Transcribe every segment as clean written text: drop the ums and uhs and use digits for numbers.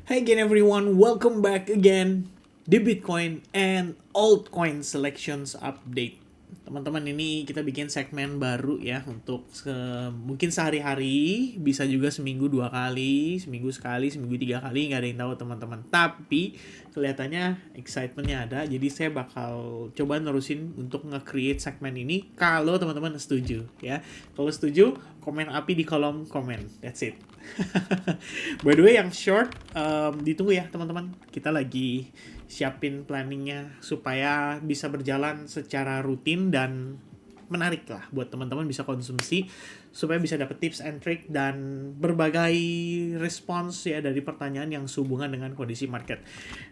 Hi again everyone, welcome back again di Bitcoin and Altcoin Selections Update. Teman-teman, ini kita bikin segmen baru ya untuk mungkin sehari-hari, bisa juga seminggu 2 kali, seminggu sekali, seminggu 3 kali, nggak ada yang tahu teman-teman. Tapi kelihatannya excitementnya ada, jadi saya bakal coba nerusin untuk nge-create segmen ini kalau teman-teman setuju ya. Kalau setuju, komen api di kolom komen. That's it. By the way, yang short ditunggu ya teman-teman. Kita lagi siapin planningnya supaya bisa berjalan secara rutin dan menarik lah buat teman-teman bisa konsumsi, supaya bisa dapet tips and trick dan berbagai respons ya dari pertanyaan yang sehubungan dengan kondisi market.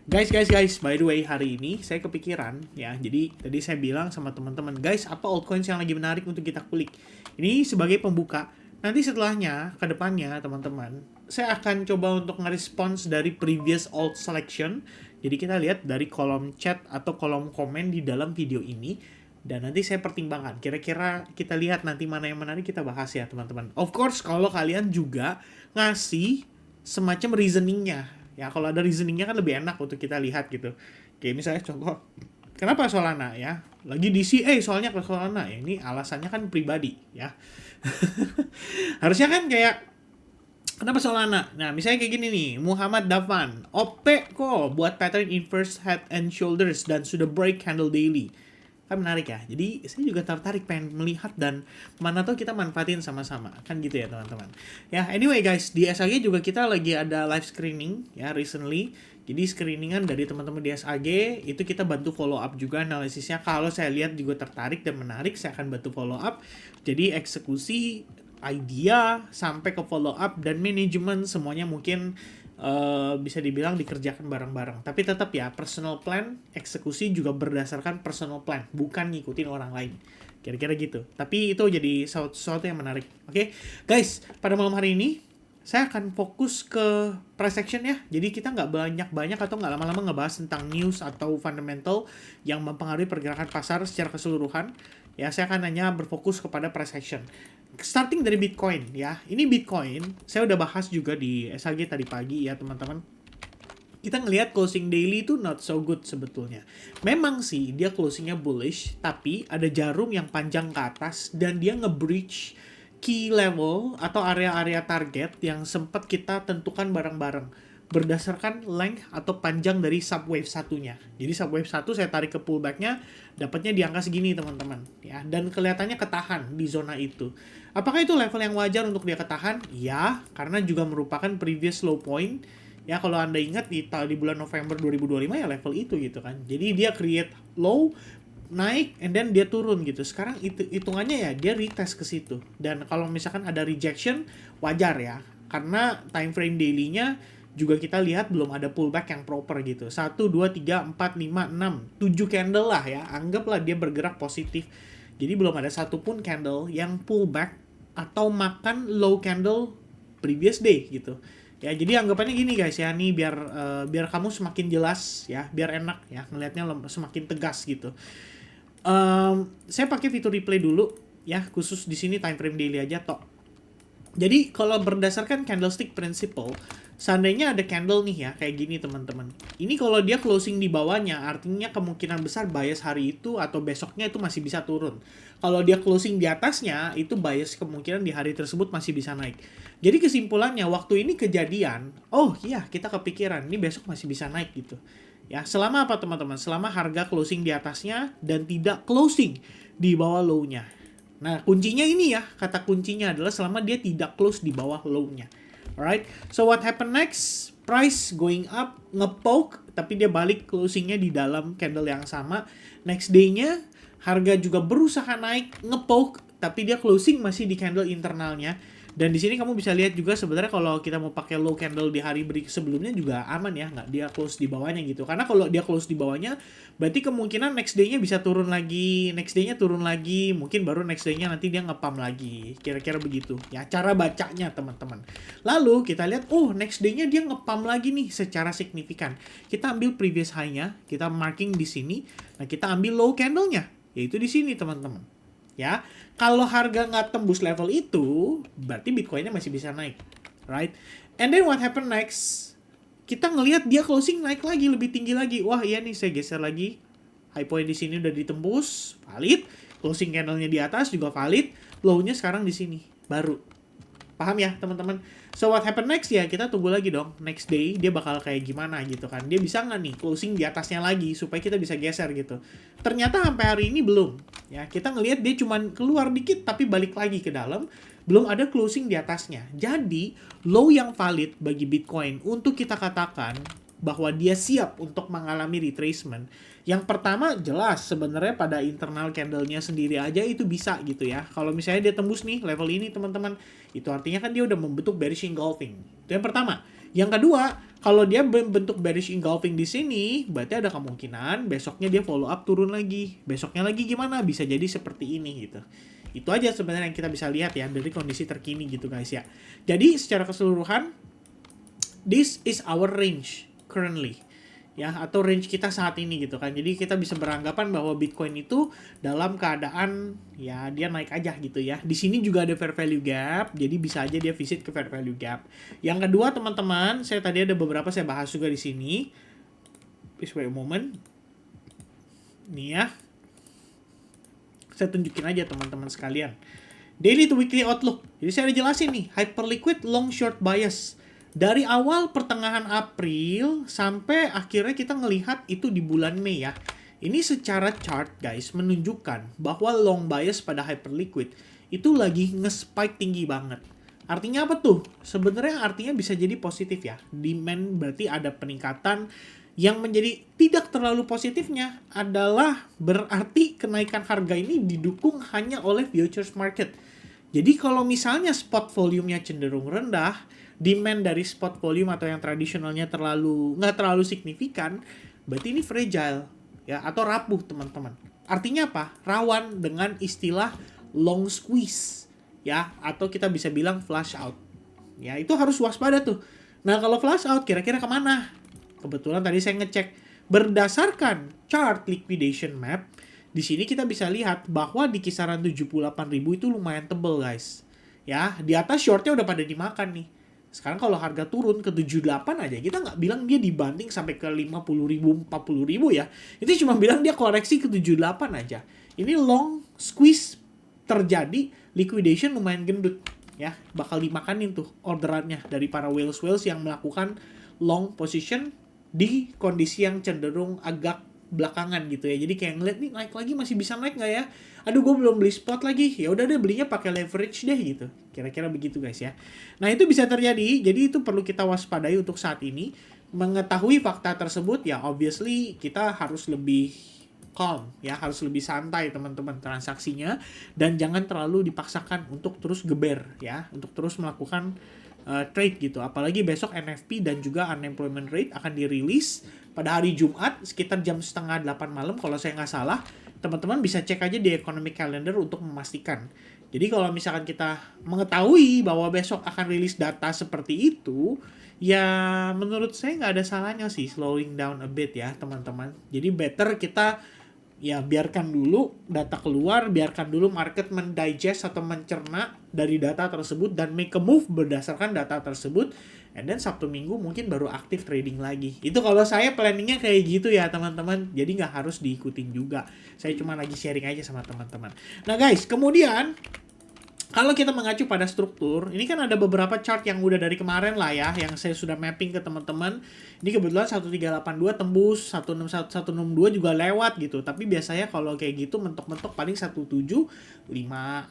Guys, by the way, hari ini saya kepikiran ya. Jadi tadi saya bilang sama teman-teman, guys, apa altcoins yang lagi menarik untuk kita kulik. Ini sebagai pembuka. Nanti setelahnya, ke depannya teman-teman, saya akan coba untuk nge-response dari previous alt selection. Jadi kita lihat dari kolom chat atau kolom komen di dalam video ini. Dan nanti saya pertimbangkan. Kira-kira kita lihat nanti mana yang menarik, kita bahas ya teman-teman. Of course, kalau kalian juga ngasih semacam reasoningnya. Ya, kalau ada reasoningnya kan lebih enak untuk kita lihat gitu. Kayak misalnya contoh, kenapa Solana ya? Lagi di CA soalnya ke Solana. Ya, ini alasannya kan pribadi ya. Harusnya kan kayak kenapa Solana? Nah, misalnya kayak gini nih, Muhammad Dafan, OP kok buat pattern inverse head and shoulders dan sudah break candle daily. Kan menarik ya. Jadi saya juga tertarik pengen melihat dan mana tahu kita manfaatin sama-sama. Kan gitu ya teman-teman. Ya, anyway guys, di SAG juga kita lagi ada live screening ya recently. Jadi screeningan dari teman-teman di SAG itu kita bantu follow up juga analisisnya. Kalau saya lihat juga tertarik dan menarik, saya akan bantu follow up. Jadi eksekusi, idea sampai ke follow up dan manajemen semuanya mungkin bisa dibilang dikerjakan bareng-bareng. Tapi tetap ya, personal plan, eksekusi juga berdasarkan personal plan, bukan ngikutin orang lain. Kira-kira gitu. Tapi itu jadi sesuatu yang menarik. Oke, guys, pada malam hari ini saya akan fokus ke price action ya. Jadi kita nggak banyak-banyak atau nggak lama-lama ngebahas tentang news atau fundamental yang mempengaruhi pergerakan pasar secara keseluruhan. Ya, saya akan hanya berfokus kepada price action. Starting dari Bitcoin ya. Ini Bitcoin, saya udah bahas juga di SHG tadi pagi ya teman-teman. Kita ngelihat closing daily itu not so good sebetulnya. Memang sih dia closingnya bullish, tapi ada jarum yang panjang ke atas dan dia nge-breach key level atau area-area target yang sempat kita tentukan bareng-bareng berdasarkan length atau panjang dari subwave satunya. Jadi subwave satu saya tarik ke pullbacknya, dapatnya di angka segini teman-teman ya, dan kelihatannya ketahan di zona itu. Apakah itu level yang wajar untuk dia ketahan? Ya, karena juga merupakan previous low point. Ya, kalau Anda ingat di bulan November 2025 ya level itu gitu kan. Jadi dia create low, naik, and then dia turun gitu. Sekarang itu hitungannya ya dia retest ke situ. Dan kalau misalkan ada rejection, wajar ya. Karena time frame daily-nya juga kita lihat belum ada pullback yang proper gitu. 1, 2, 3, 4, 5, 6, 7 candle lah ya. Anggaplah dia bergerak positif. Jadi belum ada satupun candle yang pullback atau makan low candle previous day gitu. Ya, jadi anggapannya gini guys ya, nih biar kamu semakin jelas ya, biar enak ya ngelihatnya semakin tegas gitu. Saya pakai fitur replay dulu ya, khusus di sini time frame daily aja tok. Jadi kalau berdasarkan candlestick principle, seandainya ada candle nih ya, kayak gini teman-teman. Ini kalau dia closing di bawahnya, artinya kemungkinan besar bias hari itu atau besoknya itu masih bisa turun. Kalau dia closing di atasnya, itu bias kemungkinan di hari tersebut masih bisa naik. Jadi kesimpulannya, waktu ini kejadian, oh iya kita kepikiran, ini besok masih bisa naik gitu. Ya, selama apa teman-teman? Selama harga closing di atasnya dan tidak closing di bawah low-nya. Nah, kuncinya ini ya, kata kuncinya adalah selama dia tidak close di bawah low-nya. Alright, so what happen next? Price going up, ngepoke, tapi dia balik closingnya di dalam candle yang sama. Next day-nya, harga juga berusaha naik, ngepoke, tapi dia closing masih di candle internalnya. Dan di sini kamu bisa lihat juga sebenarnya kalau kita mau pakai low candle di hari sebelumnya juga aman ya, nggak dia close di bawahnya gitu. Karena kalau dia close di bawahnya, berarti kemungkinan next day-nya bisa turun lagi, next day-nya turun lagi, mungkin baru next day-nya nanti dia nge-pump lagi. Kira-kira begitu ya cara bacanya teman-teman. Lalu kita lihat, oh next day-nya dia nge-pump lagi nih secara signifikan. Kita ambil previous high-nya, kita marking di sini. Nah, kita ambil low candle-nya, yaitu di sini teman-teman. Ya, kalau harga nggak tembus level itu, berarti Bitcoin-nya masih bisa naik, right? And then what happen next? kita ngelihat dia closing naik lagi lebih tinggi lagi. Wah, iya nih saya geser lagi. High point di sini udah ditembus, valid. Closing candle-nya di atas juga valid. Low-nya sekarang di sini, baru. Paham ya, teman-teman? So what happen next ya? Kita tunggu lagi dong. Next day dia bakal kayak gimana gitu kan. Dia bisa nggak nih closing di atasnya lagi supaya kita bisa geser gitu. Ternyata sampai hari ini belum. Ya, kita ngelihat dia cuman keluar dikit tapi balik lagi ke dalam. Belum ada closing di atasnya. Jadi, low yang valid bagi Bitcoin untuk kita katakan bahwa dia siap untuk mengalami retracement. Yang pertama jelas sebenarnya pada internal candle-nya sendiri aja itu bisa gitu ya. Kalau misalnya dia tembus nih level ini teman-teman, itu artinya kan dia udah membentuk bearish engulfing. Itu yang pertama. Yang kedua, kalau dia membentuk bearish engulfing di sini, berarti ada kemungkinan besoknya dia follow up turun lagi. Besoknya lagi gimana? Bisa jadi seperti ini gitu. Itu aja sebenarnya yang kita bisa lihat ya dari kondisi terkini gitu guys ya. Jadi secara keseluruhan, this is our range currently ya, atau range kita saat ini gitu kan. Jadi kita bisa beranggapan bahwa Bitcoin itu dalam keadaan ya dia naik aja gitu ya. Di sini juga ada fair value gap, jadi bisa aja dia visit ke fair value gap. Yang kedua teman-teman, saya tadi ada beberapa saya bahas juga di sini. Please wait a moment. Nih ya. Saya tunjukin aja teman-teman sekalian. Daily to weekly outlook. Jadi saya udah jelasin nih, hyperliquid long short bias. Dari awal pertengahan April sampai akhirnya kita ngelihat itu di bulan Mei ya. Ini secara chart guys menunjukkan bahwa long bias pada hyperliquid itu lagi nge-spike tinggi banget. Artinya apa tuh? Sebenarnya artinya bisa jadi positif ya. Demand berarti ada peningkatan. Yang menjadi tidak terlalu positifnya adalah berarti kenaikan harga ini didukung hanya oleh futures market. Jadi kalau misalnya spot volume-nya cenderung rendah, demand dari spot volume atau yang tradisionalnya nggak terlalu signifikan, berarti ini fragile ya atau rapuh teman-teman. Artinya apa? Rawan dengan istilah long squeeze ya, atau kita bisa bilang flush out. Ya itu harus waspada tuh. Nah kalau flush out kira-kira kemana? Kebetulan tadi saya ngecek berdasarkan chart liquidation map. Di sini kita bisa lihat bahwa di kisaran 78.000 itu lumayan tebel guys. Ya di atas shortnya udah pada dimakan nih. Sekarang kalau harga turun ke 78 aja, kita nggak bilang dia dibanting sampai ke 50.000, 40.000 ya. Itu cuma bilang dia koreksi ke 78 aja. Ini long squeeze terjadi, liquidation lumayan gendut. Ya, bakal dimakanin tuh orderannya dari para whales yang melakukan long position di kondisi yang cenderung agak belakangan gitu ya. Jadi kayak ngeliat nih naik lagi masih bisa naik nggak ya? Aduh gue belum beli spot lagi. Ya udah deh belinya pakai leverage deh gitu. Kira-kira begitu guys ya. Nah itu bisa terjadi. Jadi itu perlu kita waspadai untuk saat ini. Mengetahui fakta tersebut ya obviously kita harus lebih calm ya, harus lebih santai teman-teman transaksinya dan jangan terlalu dipaksakan untuk terus geber ya, untuk terus melakukan trade gitu. Apalagi besok NFP dan juga unemployment rate akan dirilis pada hari Jumat sekitar jam setengah 8 malam kalau saya nggak salah. Teman-teman bisa cek aja di economic calendar untuk memastikan. Jadi kalau misalkan kita mengetahui bahwa besok akan rilis data seperti itu, ya menurut saya nggak ada salahnya sih slowing down a bit ya teman-teman. Jadi better kita ya biarkan dulu data keluar, biarkan dulu market mendigest atau mencerna dari data tersebut dan make a move berdasarkan data tersebut, and then Sabtu Minggu mungkin baru aktif trading lagi. Itu kalau saya planningnya kayak gitu ya teman-teman, jadi nggak harus diikutin juga. Saya cuma lagi sharing aja sama teman-teman. Nah guys, kemudian kalau kita mengacu pada struktur, ini kan ada beberapa chart yang udah dari kemarin lah ya, yang saya sudah mapping ke teman-teman. Ini kebetulan 1382 tembus, 162 juga lewat gitu. Tapi biasanya kalau kayak gitu mentok-mentok paling 175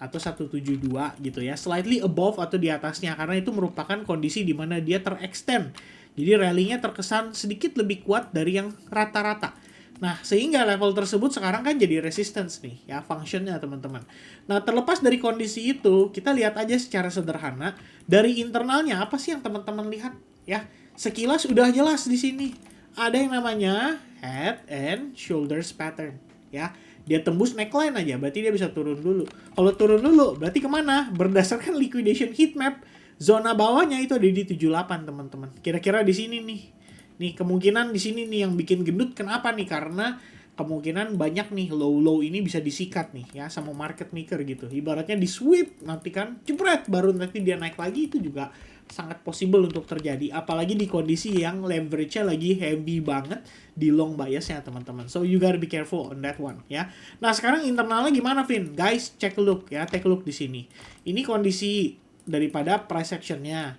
atau 172 gitu ya. Slightly above atau di atasnya, karena itu merupakan kondisi di mana dia terextend. Jadi rally-nya terkesan sedikit lebih kuat dari yang rata-rata. Nah, sehingga level tersebut sekarang kan jadi resistance nih, ya, functionnya teman-teman. Nah, terlepas dari kondisi itu, kita lihat aja secara sederhana, dari internalnya, apa sih yang teman-teman lihat? Ya, sekilas udah jelas di sini. Ada yang namanya head and shoulders pattern, ya. Dia tembus neckline aja, berarti dia bisa turun dulu. Kalau turun dulu, berarti kemana? Berdasarkan liquidation heat map, zona bawahnya itu ada di 78, teman-teman. Kira-kira di sini nih. Nih kemungkinan di sini nih yang bikin gendut kenapa nih? Karena kemungkinan banyak nih low ini bisa disikat nih ya sama market maker gitu. Ibaratnya di sweep nanti kan jebret baru nanti dia naik lagi, itu juga sangat possible untuk terjadi, apalagi di kondisi yang leverage-nya lagi heavy banget di long biasnya teman-teman. So you gotta be careful on that one ya. Nah sekarang internalnya gimana Vin? Guys, take a look ya, take a look di sini. Ini kondisi daripada price action-nya.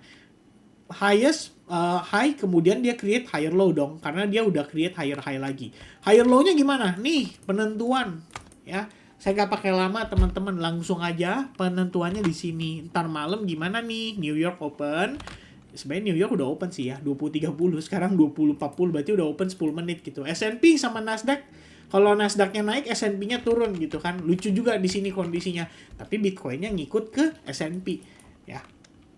Highest high, kemudian dia create higher low dong, karena dia udah create higher high lagi. Higher low-nya gimana? Nih penentuan ya. Saya nggak pakai lama teman-teman, langsung aja penentuannya di sini. Ntar malam gimana nih? New York open. Sebenarnya New York udah open sih ya, 20.30, sekarang 20.40, berarti udah open 10 menit gitu. S&P sama Nasdaq, kalau Nasdaq-nya naik, S&P-nya turun gitu kan. Lucu juga di sini kondisinya. Tapi Bitcoin-nya ngikut ke S&P ya.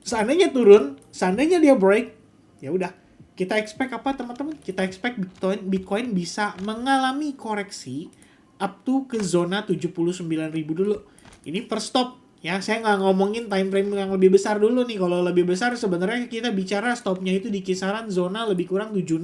Seandainya turun, seandainya dia break, ya udah. Kita expect apa teman-teman? Kita expect Bitcoin bisa mengalami koreksi up to ke zona 79.000 dulu. Ini first stop ya. Saya nggak ngomongin time frame yang lebih besar dulu nih. Kalau lebih besar sebenarnya kita bicara stopnya itu di kisaran zona lebih kurang 76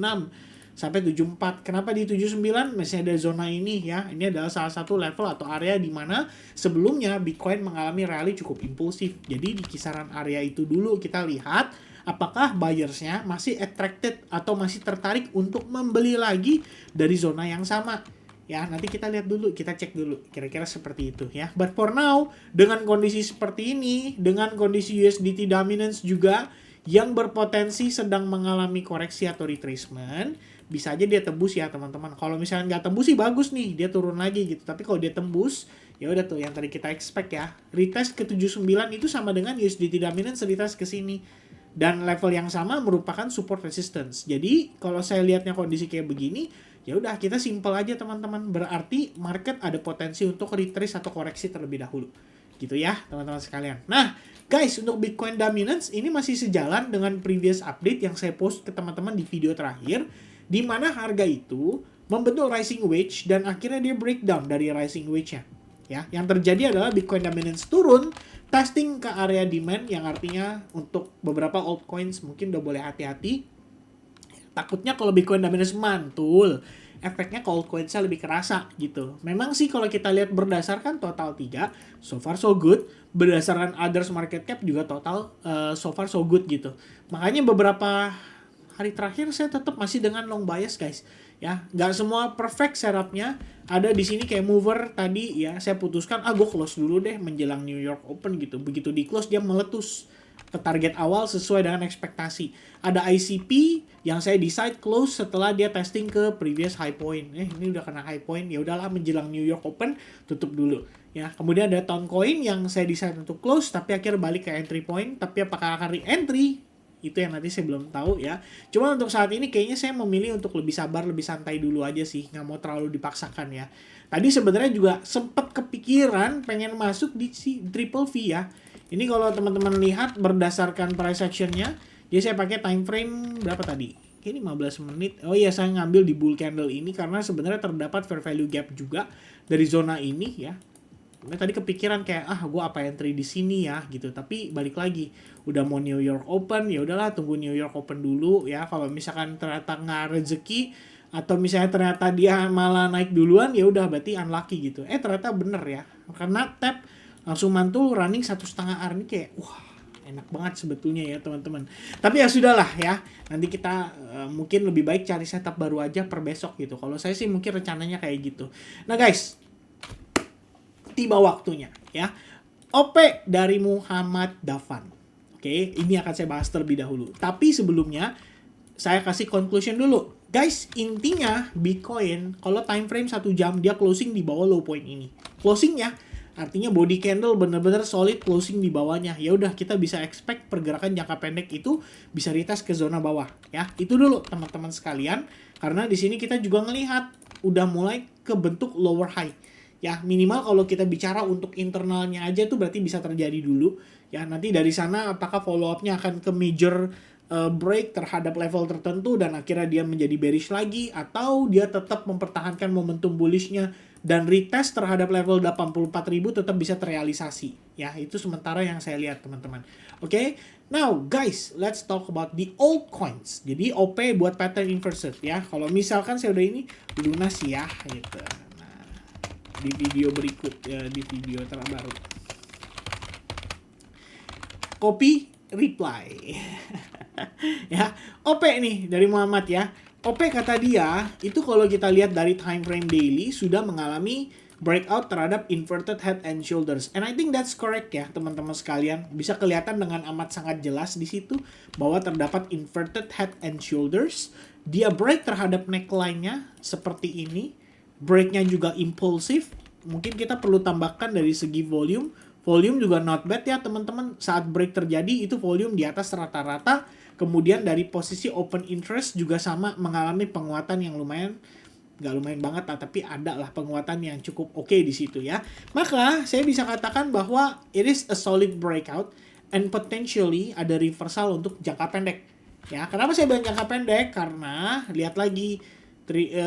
sampai 74. Kenapa di 79? Masih ada zona ini ya. Ini adalah salah satu level atau area di mana sebelumnya Bitcoin mengalami rally cukup impulsif. Jadi di kisaran area itu dulu kita lihat apakah buyersnya masih attracted atau masih tertarik untuk membeli lagi dari zona yang sama. Ya, nanti kita lihat dulu, kita cek dulu, kira-kira seperti itu ya. But for now, dengan kondisi seperti ini, dengan kondisi USDT dominance juga yang berpotensi sedang mengalami koreksi atau retracement, bisa aja dia tembus ya teman-teman. Kalau misalnya nggak tembus sih bagus nih, dia turun lagi gitu. Tapi kalau dia tembus, ya udah tuh yang tadi kita expect ya. Retest ke 79 itu sama dengan USDT dominance retest ke sini. Dan level yang sama merupakan support resistance. Jadi, kalau saya lihatnya kondisi kayak begini, ya udah kita simple aja teman-teman. Berarti market ada potensi untuk retrace atau koreksi terlebih dahulu. Gitu ya, teman-teman sekalian. Nah, guys, untuk Bitcoin dominance ini masih sejalan dengan previous update yang saya post ke teman-teman di video terakhir, di mana harga itu membentuk rising wedge dan akhirnya dia breakdown dari rising wedge-nya. Ya, yang terjadi adalah Bitcoin dominance turun, testing ke area demand, yang artinya untuk beberapa altcoins mungkin udah boleh hati-hati. Takutnya kalau Bitcoin dominance mantul, efeknya ke altcoins-nya lebih kerasa gitu. Memang sih kalau kita lihat berdasarkan total 3, so far so good. Berdasarkan others market cap juga total so far so good gitu. Makanya beberapa hari terakhir saya tetap masih dengan long bias guys. Ya, nggak semua perfect setupnya. Ada di sini kayak mover tadi ya, saya putuskan gue close dulu deh menjelang New York Open gitu. Begitu di close dia meletus ke target awal sesuai dengan ekspektasi. Ada ICP yang saya decide close setelah dia testing ke previous high point. Ini udah kena high point, ya udahlah menjelang New York Open tutup dulu. Ya, kemudian ada Toncoin yang saya decide untuk close tapi akhirnya balik ke entry point. Tapi apakah akan re-entry? Itu yang nanti saya belum tahu ya. Cuma untuk saat ini kayaknya saya memilih untuk lebih sabar, lebih santai dulu aja sih. Nggak mau terlalu dipaksakan ya. Tadi sebenarnya juga sempat kepikiran pengen masuk di triple V ya. Ini kalau teman-teman lihat berdasarkan price action-nya, jadi saya pakai time frame berapa tadi? Kayaknya 15 menit. Oh iya, saya ngambil di bull candle ini karena sebenarnya terdapat fair value gap juga dari zona ini ya. Tadi kepikiran kayak gue apa entry di sini ya gitu, tapi balik lagi udah mau New York Open, ya udahlah tunggu New York Open dulu ya. Kalau misalkan ternyata nggak rezeki atau misalnya ternyata dia malah naik duluan, ya udah berarti unlucky gitu. Ternyata bener ya, karena tap langsung mantul running 1,5 hour ini kayak wah enak banget sebetulnya ya teman-teman. Tapi ya sudahlah ya, nanti kita mungkin lebih baik cari setup baru aja per besok gitu. Kalau saya sih mungkin rencananya kayak gitu. Nah guys, tiba waktunya ya. OP dari Muhammad Dafan. Oke, ini akan saya bahas terlebih dahulu. Tapi sebelumnya saya kasih conclusion dulu. Guys, intinya Bitcoin kalau time frame 1 jam dia closing di bawah low point ini. Closing ya. Artinya body candle benar-benar solid closing di bawahnya. Ya udah kita bisa expect pergerakan jangka pendek itu bisa retest ke zona bawah ya. Itu dulu teman-teman sekalian, karena di sini kita juga ngelihat udah mulai kebentuk lower high. Ya, minimal kalau kita bicara untuk internalnya aja tuh berarti bisa terjadi dulu. Ya, nanti dari sana apakah follow up-nya akan ke major break terhadap level tertentu dan akhirnya dia menjadi bearish lagi, atau dia tetap mempertahankan momentum bullish-nya dan retest terhadap level 84.000 tetap bisa terrealisasi. Ya, itu sementara yang saya lihat teman-teman. Oke, now guys, let's talk about the altcoins. Jadi OP buat pattern inverted ya. Kalau misalkan saya udah ini lunas ya gitu. Di video berikut ya, di video terbaru. Copy reply. Ya, OP nih dari Muhammad ya. OP kata dia, itu kalau kita lihat dari time frame daily sudah mengalami breakout terhadap inverted head and shoulders. And I think that's correct ya, teman-teman sekalian. Bisa kelihatan dengan amat sangat jelas di situ bahwa terdapat inverted head and shoulders. Dia break terhadap neckline-nya seperti ini. Break-nya juga impulsif. Mungkin kita perlu tambahkan dari segi volume. Volume juga not bad ya teman-teman. Saat break terjadi itu volume di atas rata-rata. Kemudian dari posisi open interest juga sama mengalami penguatan yang lumayan, nggak lumayan banget lah, tapi ada lah penguatan yang cukup oke di situ ya. Maka saya bisa katakan bahwa it is a solid breakout and potentially ada reversal untuk jangka pendek. Ya, kenapa saya bilang jangka pendek? Karena lihat lagi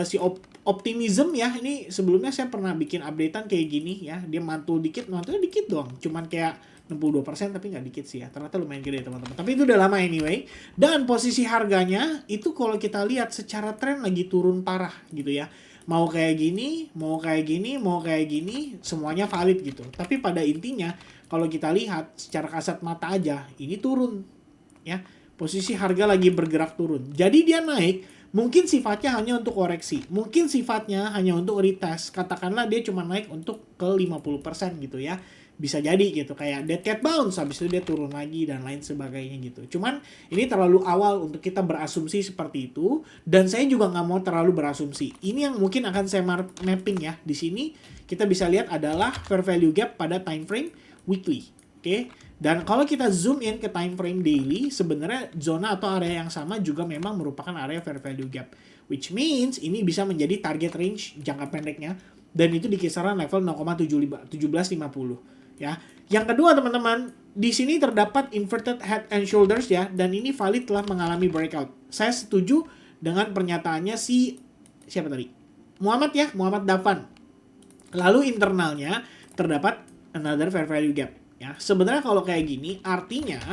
si optimism ya, ini sebelumnya saya pernah bikin updatean kayak gini ya, dia mantulnya dikit doang, cuman kayak 62% tapi nggak dikit sih ya, ternyata lumayan gede teman-teman, tapi itu udah lama anyway. Dan posisi harganya itu kalau kita lihat secara tren lagi turun parah gitu ya, mau kayak gini, mau kayak gini, mau kayak gini, semuanya valid gitu. Tapi pada intinya kalau kita lihat secara kasat mata aja ini turun ya, posisi harga lagi bergerak turun, jadi dia naik. Mungkin sifatnya hanya untuk koreksi. Mungkin sifatnya hanya untuk retest. Katakanlah dia cuma naik untuk ke 50% gitu ya. Bisa jadi gitu. Kayak dead cat bounce. Habis itu dia turun lagi dan lain sebagainya gitu. Cuman ini terlalu awal untuk kita berasumsi seperti itu. Dan saya juga nggak mau terlalu berasumsi. Ini yang mungkin akan saya mapping ya. Di sini kita bisa lihat adalah fair value gap pada time frame weekly. Oke. Dan kalau kita zoom in ke time frame daily, sebenarnya zona atau area yang sama juga memang merupakan area fair value gap. Which means ini bisa menjadi target range jangka pendeknya. Dan itu di kisaran level 0,1750. Ya. Yang kedua teman-teman, di sini terdapat inverted head and shoulders ya. Dan ini valid telah mengalami breakout. Saya setuju dengan pernyataannya siapa tadi? Muhammad ya, Muhammad Dafan. Lalu internalnya terdapat another fair value gap. Ya, sebenarnya kalau kayak gini artinya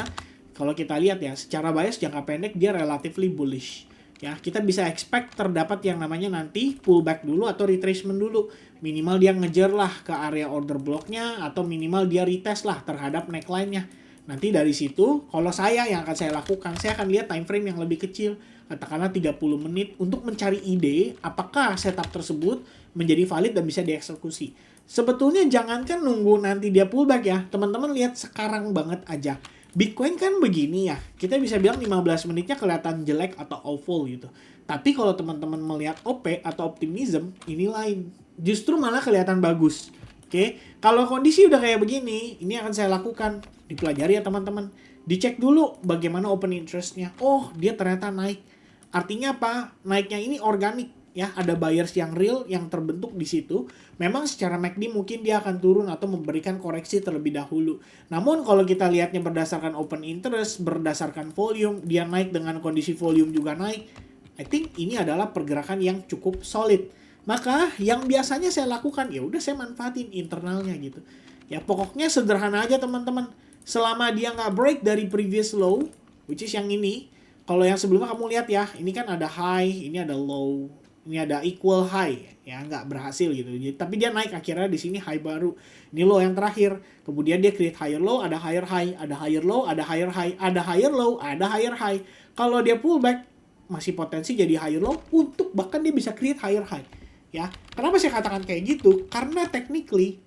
kalau kita lihat ya secara bias jangka pendek dia relatively bullish. Ya, kita bisa expect terdapat yang namanya nanti pullback dulu atau retracement dulu. Minimal dia ngejar lah ke area order blocknya atau minimal dia retest lah terhadap neckline-nya. Nanti dari situ kalau yang akan saya lakukan, saya akan lihat time frame yang lebih kecil. Katakanlah 30 menit untuk mencari ide apakah setup tersebut menjadi valid dan bisa dieksekusi. Sebetulnya jangankan nunggu nanti dia pullback ya. Teman-teman lihat sekarang banget aja. Bitcoin kan begini ya. Kita bisa bilang 15 menitnya kelihatan jelek atau awful gitu. Tapi kalau teman-teman melihat OP atau optimism, ini lain. Justru malah kelihatan bagus. Oke. Kalau kondisi udah kayak begini, ini akan saya lakukan. Dipelajari ya teman-teman. Dicek dulu bagaimana open interest-nya. Oh, dia ternyata naik. Artinya apa? Naiknya ini organik. Ya, ada buyers yang real yang terbentuk di situ. Memang secara MACD mungkin dia akan turun atau memberikan koreksi terlebih dahulu. Namun kalau kita lihatnya berdasarkan open interest, berdasarkan volume, dia naik dengan kondisi volume juga naik. I think ini adalah pergerakan yang cukup solid. Maka yang biasanya saya lakukan ya udah saya manfaatin internalnya gitu. Ya pokoknya sederhana aja teman-teman. Selama dia nggak break dari previous low, which is yang ini. Kalau yang sebelumnya kamu lihat ya, ini kan ada high, ini ada low. Ini ada equal high, ya nggak berhasil gitu. Jadi, tapi dia naik akhirnya di sini high baru. Ini low yang terakhir. Kemudian dia create higher low, ada higher high, ada higher low, ada higher high, ada higher low, ada higher high. Kalau dia pullback masih potensi jadi higher low untuk bahkan dia bisa create higher high. Ya, kenapa saya katakan kayak gitu? Karena technically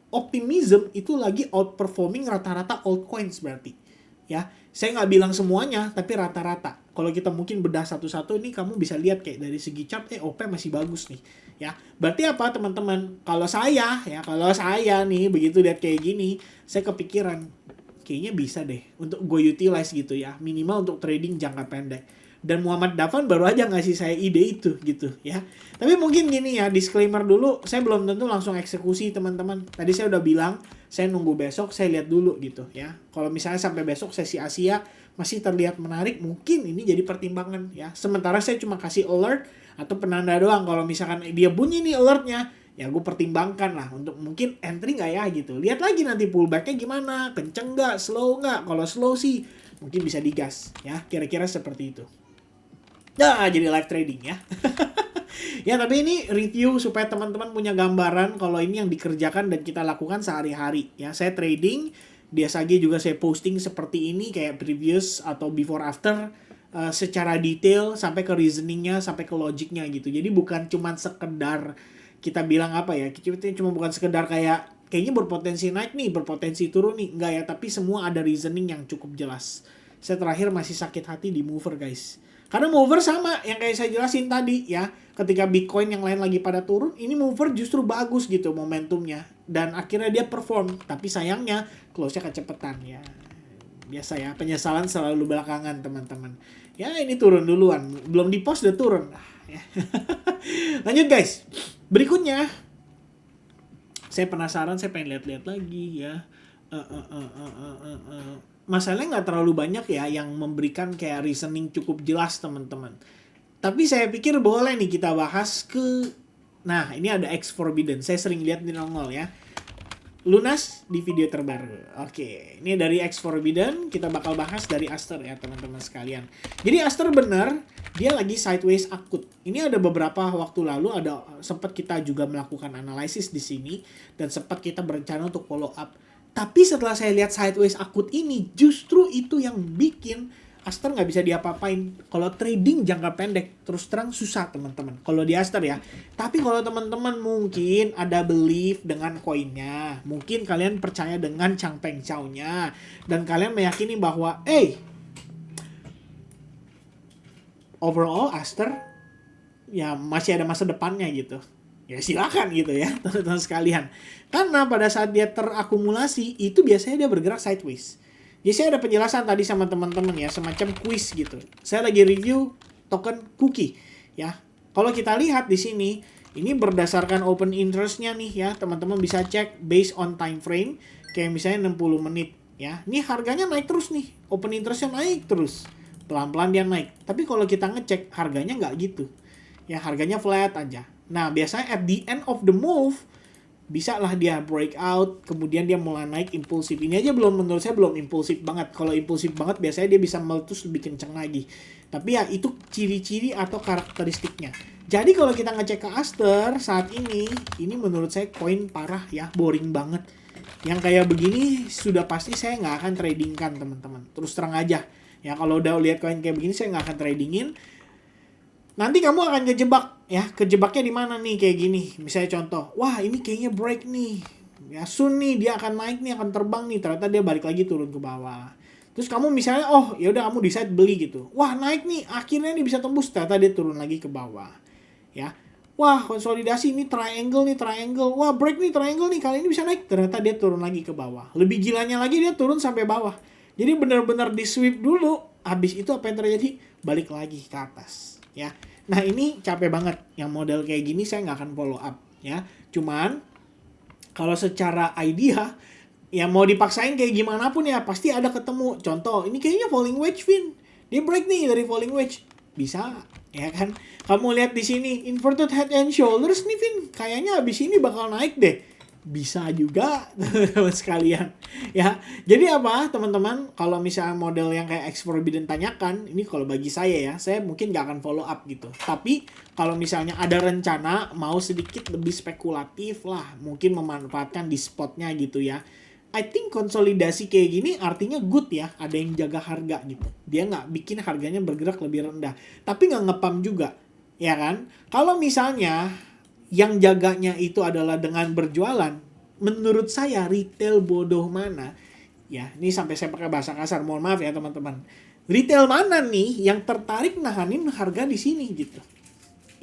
optimism itu lagi outperforming rata-rata altcoins berarti. Ya, saya nggak bilang semuanya, tapi rata-rata. Kalau kita mungkin bedah satu-satu, ini kamu bisa lihat kayak dari segi chart, OP masih bagus nih. Ya, berarti apa teman-teman? Kalau saya nih begitu lihat kayak gini, saya kepikiran kayaknya bisa deh untuk gue utilize gitu ya, minimal untuk trading jangka pendek. Dan Muhammad Dafan baru aja ngasih saya ide itu gitu ya. Tapi mungkin gini ya, disclaimer dulu, saya belum tentu langsung eksekusi teman-teman. Tadi saya udah bilang, saya nunggu besok, saya lihat dulu gitu ya. Kalau misalnya sampai besok sesi Asia masih terlihat menarik, mungkin ini jadi pertimbangan ya. Sementara saya cuma kasih alert atau penanda doang. Kalau misalkan dia bunyi nih alertnya, ya gue pertimbangkan lah untuk mungkin entry nggak ya gitu. Lihat lagi nanti pullbacknya gimana, kenceng nggak, slow nggak. Kalau slow sih mungkin bisa digas ya, kira-kira seperti itu. Nah, jadi live trading ya. Ya, tapi ini review supaya teman-teman punya gambaran kalau ini yang dikerjakan dan kita lakukan sehari-hari. Ya, saya trading, Di SAG juga saya posting seperti ini, kayak previous atau before after, secara detail sampai ke reasoningnya, sampai ke logiknya gitu. Jadi bukan cuma sekedar kita bilang apa ya, kita cuma bukan sekedar kayak kayaknya berpotensi naik nih, berpotensi turun nih, enggak ya, tapi semua ada reasoning yang cukup jelas. Saya terakhir masih sakit hati di mover, guys. Karena mover sama yang kayak saya jelasin tadi ya, ketika Bitcoin yang lain lagi pada turun, ini mover justru bagus gitu momentumnya, dan akhirnya dia perform. Tapi sayangnya close-nya kecepetan ya. Biasa ya, penyesalan selalu belakangan teman-teman. Ya ini turun duluan, belum di post udah turun. Ya. Lanjut guys, berikutnya saya penasaran, saya pengen lihat-lihat lagi ya. Masalahnya nggak terlalu banyak ya yang memberikan kayak reasoning cukup jelas teman-teman. Tapi saya pikir boleh nih kita bahas ke, nah ini ada X Forbidden, saya sering lihat di nongol ya. Lunas di video terbaru. Oke, ini dari X Forbidden, kita bakal bahas dari Aster ya teman-teman sekalian. Jadi Aster bener, dia lagi sideways akut. Ini ada beberapa waktu lalu ada sempat kita juga melakukan analisis di sini dan sempat kita berencana untuk follow up. Tapi setelah saya lihat sideways akut ini, justru itu yang bikin Aster nggak bisa diapa-apain. Kalau trading jangka pendek, terus terang susah teman-teman. Kalau di Aster ya. Tapi kalau teman-teman mungkin ada belief dengan koinnya. Mungkin kalian percaya dengan Changpeng Chow-nya. Dan kalian meyakini bahwa, overall Aster ya masih ada masa depannya gitu. Ya silakan gitu ya teman-teman sekalian. Karena pada saat dia terakumulasi, itu biasanya dia bergerak sideways. Jadi saya ada penjelasan tadi sama teman-teman ya, semacam quiz gitu. Saya lagi review token Kuki ya. Kalau kita lihat di sini, ini berdasarkan open interest-nya nih ya, teman-teman bisa cek based on time frame, kayak misalnya 60 menit ya. Ini harganya naik terus nih, open interest-nya naik terus. Pelan-pelan dia naik. Tapi kalau kita ngecek harganya nggak gitu. Ya harganya flat aja. Nah, biasanya at the end of the move bisa lah dia breakout, kemudian dia mulai naik impulsif. Ini aja belum, menurut saya belum impulsif banget. Kalau impulsif banget biasanya dia bisa meletus lebih kenceng lagi. Tapi ya itu ciri-ciri atau karakteristiknya. Jadi kalau kita ngecek ke Aster saat ini menurut saya koin parah ya, boring banget. Yang kayak begini sudah pasti saya nggak akan tradingkan teman-teman. Terus terang aja. Ya kalau udah lihat koin kayak begini saya nggak akan tradingin. Nanti kamu akan kejebak ya, kejebaknya di mana nih kayak gini. Misalnya contoh, wah ini kayaknya break nih. Ya soon nih dia akan naik nih, akan terbang nih, ternyata dia balik lagi turun ke bawah. Terus kamu misalnya, oh ya udah kamu decide beli gitu. Wah naik nih, akhirnya dia bisa tembus, ternyata dia turun lagi ke bawah. Ya. Wah konsolidasi ini triangle. Wah break nih triangle nih, kali ini bisa naik, ternyata dia turun lagi ke bawah. Lebih gilanya lagi dia turun sampai bawah. Jadi benar-benar di sweep dulu, habis itu apa yang terjadi? Balik lagi ke atas. Ya, nah ini capek banget. Yang model kayak gini saya nggak akan follow up ya. Cuman kalau secara idea ya mau dipaksain kayak gimana pun ya pasti ada ketemu. Contoh ini kayaknya falling wedge Vin, dia break nih dari falling wedge, bisa ya kan. Kamu lihat di sini inverted head and shoulders nih Vin, kayaknya abis ini bakal naik deh, bisa juga teman-teman sekalian ya. Jadi apa teman-teman, kalau misalnya model yang kayak X Forbidden tanyakan, ini kalau bagi saya ya, saya mungkin gak akan follow up gitu. Tapi kalau misalnya ada rencana mau sedikit lebih spekulatif lah, mungkin memanfaatkan di spotnya gitu ya. I think konsolidasi kayak gini artinya good ya, ada yang jaga harga gitu. Dia nggak bikin harganya bergerak lebih rendah, tapi nggak ngepam juga ya kan. Kalau misalnya yang jaganya itu adalah dengan berjualan, menurut saya retail bodoh mana ya, ini sampai saya pakai bahasa kasar, mohon maaf ya teman-teman, retail mana nih yang tertarik nahanin harga di sini gitu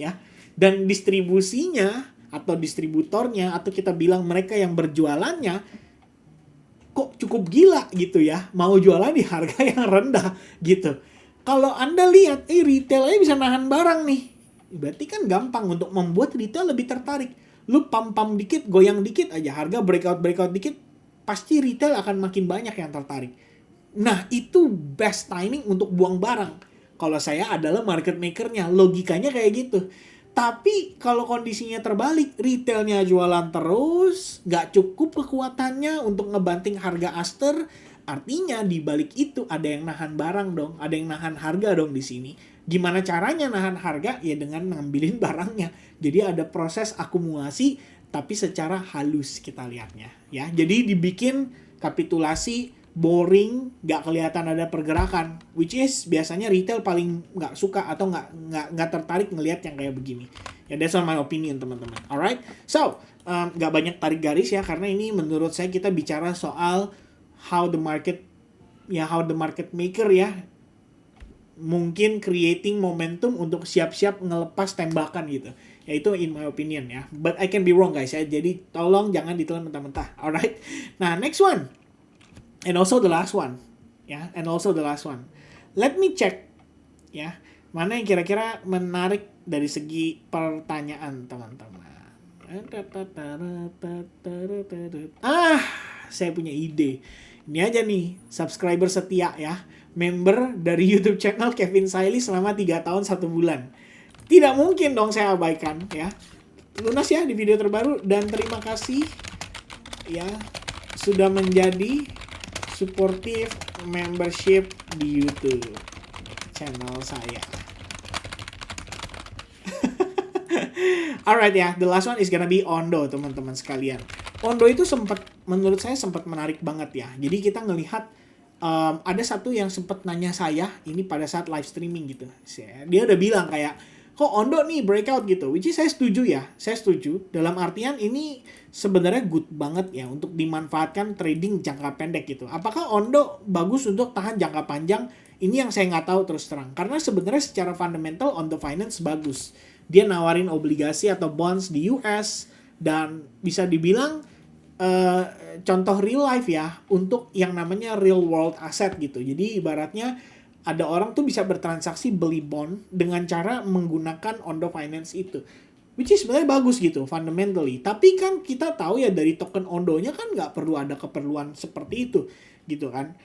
ya. Dan distribusinya atau distributornya, atau kita bilang mereka yang berjualannya kok cukup gila gitu ya, mau jualan di harga yang rendah gitu. Kalau Anda lihat retail aja bisa nahan barang nih, berarti kan gampang untuk membuat retail lebih tertarik. Lu pam-pam dikit, goyang dikit aja, harga breakout dikit, pasti retail akan makin banyak yang tertarik. Nah, itu best timing untuk buang barang. Kalau saya adalah market makernya, logikanya kayak gitu. Tapi kalau kondisinya terbalik, retailnya jualan terus, nggak cukup kekuatannya untuk ngebanting harga Aster, artinya di balik itu ada yang nahan barang dong, ada yang nahan harga dong di sini. Gimana caranya nahan harga? Ya dengan ngambilin barangnya. Jadi ada proses akumulasi tapi secara halus kita lihatnya ya. Jadi dibikin kapitulasi, boring, nggak kelihatan ada pergerakan, which is biasanya retail paling nggak suka atau nggak tertarik ngelihat yang kayak begini. Ya, that's on my opinion, teman-teman. Alright, so nggak banyak tarik garis ya, karena ini menurut saya kita bicara soal how the market maker ya mungkin creating momentum untuk siap-siap ngelepas tembakan gitu. Ya itu in my opinion ya. But I can be wrong guys ya. Jadi tolong jangan ditelan mentah-mentah. Alright. Nah, next one. And also the last one. Ya, and also the last one. Let me check ya. Mana yang kira-kira menarik dari segi pertanyaan teman-teman. Saya punya ide. Ini aja nih, subscriber setia ya. Member dari YouTube channel Kevin Saili selama 3 tahun 1 bulan. Tidak mungkin dong saya abaikan ya. Lunas ya di video terbaru, dan terima kasih ya sudah menjadi supportive membership di YouTube channel saya. Alright ya, the last one is gonna be Ondo, teman-teman sekalian. Ondo itu menurut saya sempat menarik banget ya. Jadi kita ngelihat ada satu yang sempat nanya saya ini pada saat live streaming gitu. Dia udah bilang kayak, kok Ondo nih breakout gitu. Which is saya setuju ya. Saya setuju. Dalam artian ini sebenarnya good banget ya untuk dimanfaatkan trading jangka pendek gitu. Apakah Ondo bagus untuk tahan jangka panjang? Ini yang saya nggak tahu terus terang. Karena sebenarnya secara fundamental Ondo Finance bagus. Dia nawarin obligasi atau bonds di US. Dan bisa dibilang contoh real life ya untuk yang namanya real world asset gitu. Jadi ibaratnya ada orang tuh bisa bertransaksi beli bond dengan cara menggunakan Ondo Finance itu. Which is sebenarnya bagus gitu fundamentally. Tapi kan kita tahu ya dari token Ondonya kan nggak perlu ada keperluan seperti itu gitu kan.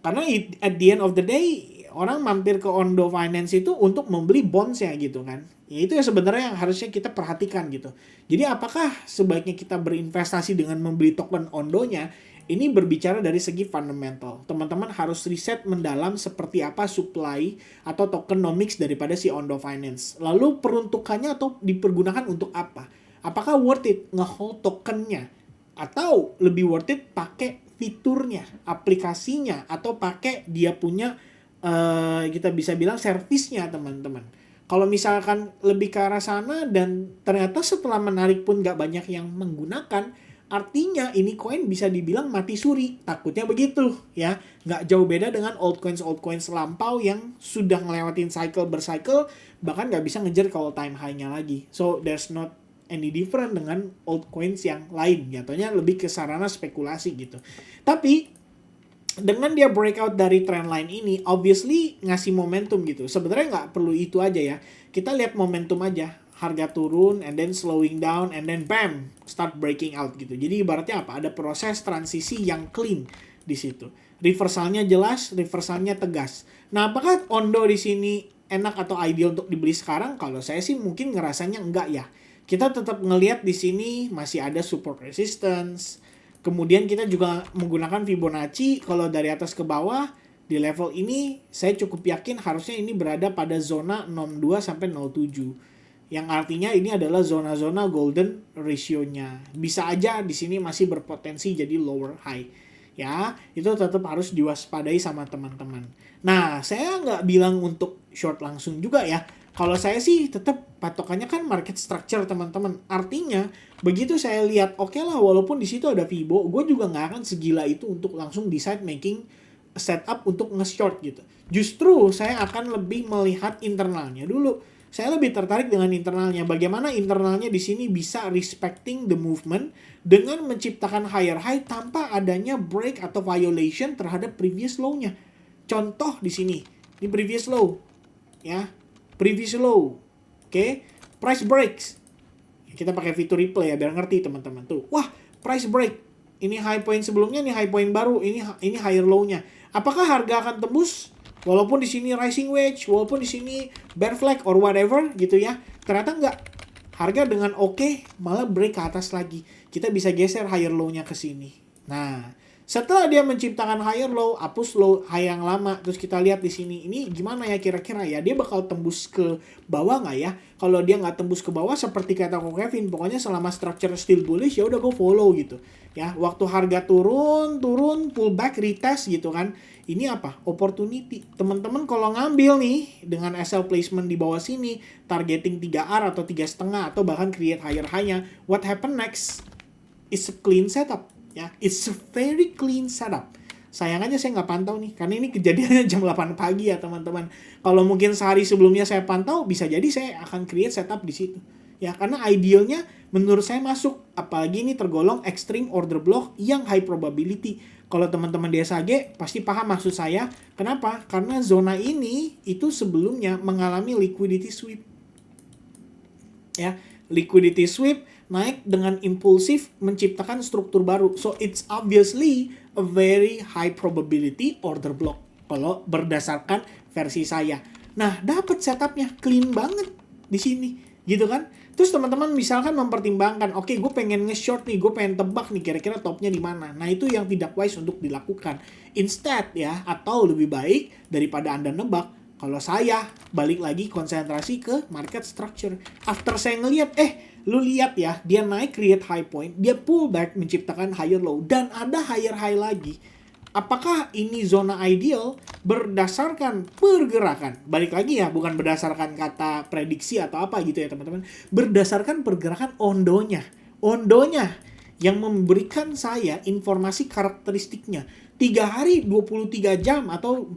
Karena at the end of the day orang mampir ke Ondo Finance itu untuk membeli bonds-nya gitu kan. Ya itu ya sebenarnya yang harusnya kita perhatikan gitu. Jadi apakah sebaiknya kita berinvestasi dengan membeli token Ondonya? Ini berbicara dari segi fundamental. Teman-teman harus riset mendalam seperti apa supply atau tokenomics daripada si Ondo Finance. Lalu peruntukannya atau dipergunakan untuk apa? Apakah worth it nge-hold tokennya? Atau lebih worth it pakai fiturnya, aplikasinya, atau pakai dia punya kita bisa bilang servisnya teman-teman. Kalau misalkan lebih ke arah sana dan ternyata setelah menarik pun nggak banyak yang menggunakan, artinya ini koin bisa dibilang mati suri. Takutnya begitu ya. Nggak jauh beda dengan altcoins lampau yang sudah ngelewatin cycle bercycle, bahkan nggak bisa ngejar ke all time high-nya lagi. So there's not any different dengan altcoins yang lain. Jatuhnya lebih ke sarana spekulasi gitu. Tapi dengan dia breakout dari trendline ini, obviously ngasih momentum gitu. Sebenarnya nggak perlu itu aja ya. Kita lihat momentum aja. Harga turun, and then slowing down, and then bam, start breaking out gitu. Jadi ibaratnya apa? Ada proses transisi yang clean di situ. Reversalnya jelas, reversalnya tegas. Nah, apakah Ondo di sini enak atau ideal untuk dibeli sekarang? Kalau saya sih mungkin ngerasanya enggak ya. Kita tetap ngelihat di sini masih ada support resistance. Kemudian kita juga menggunakan Fibonacci. Kalau dari atas ke bawah, di level ini saya cukup yakin harusnya ini berada pada zona 02 sampai 07. Yang artinya ini adalah zona-zona golden ratio-nya. Bisa aja di sini masih berpotensi jadi lower high. Ya, itu tetap harus diwaspadai sama teman-teman. Nah, saya nggak bilang untuk short langsung juga ya. Kalau saya sih tetap patokannya kan market structure teman-teman. Artinya begitu saya lihat oke lah walaupun di situ ada Fibo, gue juga nggak akan segila itu untuk langsung decide making setup untuk nge-short gitu. Justru saya akan lebih melihat internalnya dulu. Saya lebih tertarik dengan internalnya. Bagaimana internalnya di sini bisa respecting the movement dengan menciptakan higher high tanpa adanya break atau violation terhadap previous low-nya. Contoh di sini, di previous low, ya. Previous low, oke, price breaks. Kita pakai fitur replay ya biar ngerti teman-teman tuh. Wah, price break. Ini high point sebelumnya, ini high point baru, ini higher low-nya. Apakah harga akan tembus? Walaupun di sini rising wedge, walaupun di sini bear flag or whatever gitu ya. Ternyata enggak. Harga dengan oke malah break ke atas lagi. Kita bisa geser higher low-nya ke sini. Nah, Setelah dia menciptakan higher low, hapus low high yang lama, terus kita lihat di sini, ini gimana ya kira-kira ya, dia bakal tembus ke bawah nggak ya? Kalau dia nggak tembus ke bawah, seperti kata Ko Kevin, pokoknya selama structure still bullish, ya udah go follow gitu. Ya, waktu harga turun, pullback, retest gitu kan. Ini apa? Opportunity. Teman-teman kalau ngambil nih dengan SL placement di bawah sini, targeting 3R atau 3,5 atau bahkan create higher high-nya, what happen next? It's a clean setup. Ya, it's a very clean setup. Sayang aja saya nggak pantau nih, karena ini kejadiannya jam 8 pagi ya teman-teman. Kalau mungkin sehari sebelumnya saya pantau, bisa jadi saya akan create setup di situ. Ya, karena idealnya menurut saya masuk, apalagi ini tergolong extreme order block yang high probability. Kalau teman-teman DSAG pasti paham maksud saya. Kenapa? Karena zona ini itu sebelumnya mengalami liquidity sweep. Ya, liquidity sweep naik dengan impulsif menciptakan struktur baru. So it's obviously a very high probability order block kalau berdasarkan versi saya. Nah, dapat setupnya clean banget di sini, gitu kan? Terus teman-teman misalkan mempertimbangkan, oke, gue pengen nge-short nih, gue pengen tebak nih kira-kira topnya di mana. Nah, itu yang tidak wise untuk dilakukan. Instead ya, atau lebih baik daripada Anda nebak, kalau saya balik lagi konsentrasi ke market structure. After saya ngelihat, lu lihat ya, dia naik create high point, dia pull back menciptakan higher low, dan ada higher high lagi. Apakah ini zona ideal berdasarkan pergerakan? Balik lagi ya, bukan berdasarkan kata prediksi atau apa gitu ya teman-teman. Berdasarkan pergerakan ondonya. Ondonya yang memberikan saya informasi karakteristiknya. 3 hari 23 jam atau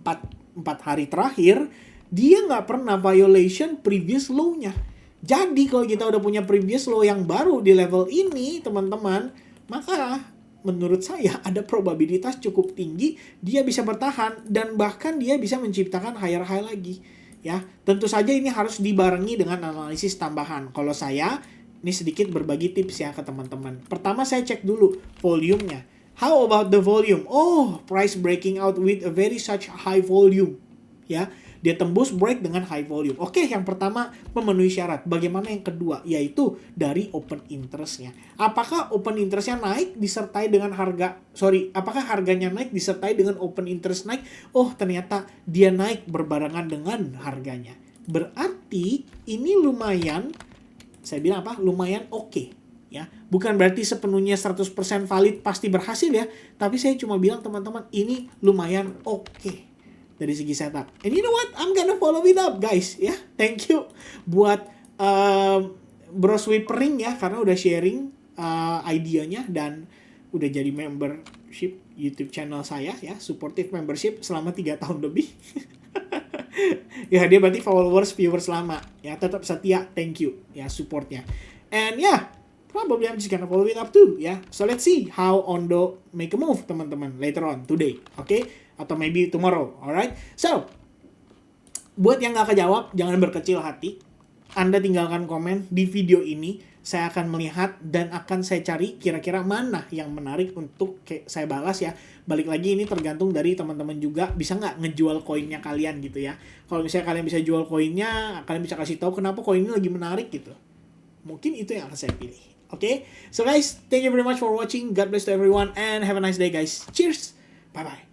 4 hari terakhir, dia nggak pernah violation previous low-nya. Jadi kalau kita udah punya previous low yang baru di level ini, teman-teman, maka menurut saya ada probabilitas cukup tinggi dia bisa bertahan dan bahkan dia bisa menciptakan higher high lagi. Ya, tentu saja ini harus dibarengi dengan analisis tambahan. Kalau saya ini sedikit berbagi tips ya ke teman-teman. Pertama saya cek dulu volume-nya. How about the volume? Oh, price breaking out with a very such high volume. Ya, dia tembus break dengan high volume. Oke, yang pertama memenuhi syarat. Bagaimana yang kedua? Yaitu dari open interest-nya. Apakah open interest-nya naik disertai dengan apakah harganya naik disertai dengan open interest naik? Oh, ternyata dia naik berbarengan dengan harganya. Berarti ini lumayan, saya bilang apa? Lumayan oke. Ya, bukan berarti sepenuhnya 100% valid pasti berhasil ya, tapi saya cuma bilang teman-teman ini lumayan oke dari segi setup. And you know what? I'm gonna follow it up, guys. Ya, thank you buat Bro Sweepering ya, karena udah sharing idenya dan udah jadi membership YouTube channel saya ya, supportive membership selama 3 tahun lebih. Ya, dia berarti followers, viewers lama. Ya, tetap setia. Thank you ya supportnya. And yeah, probably I'm just gonna follow it up too ya. So let's see how Ondo make a move teman-teman later on today. Oke? Atau maybe tomorrow, alright? So, buat yang gak kejawab, jangan berkecil hati. Anda tinggalkan komen di video ini. Saya akan melihat dan akan saya cari kira-kira mana yang menarik untuk saya balas ya. Balik lagi ini tergantung dari teman-teman juga. Bisa nggak ngejual koinnya kalian gitu ya. Kalau misalnya kalian bisa jual koinnya, kalian bisa kasih tahu kenapa koin ini lagi menarik gitu. Mungkin itu yang akan saya pilih. Oke? So guys, thank you very much for watching. God bless to everyone and have a nice day guys. Cheers! Bye-bye.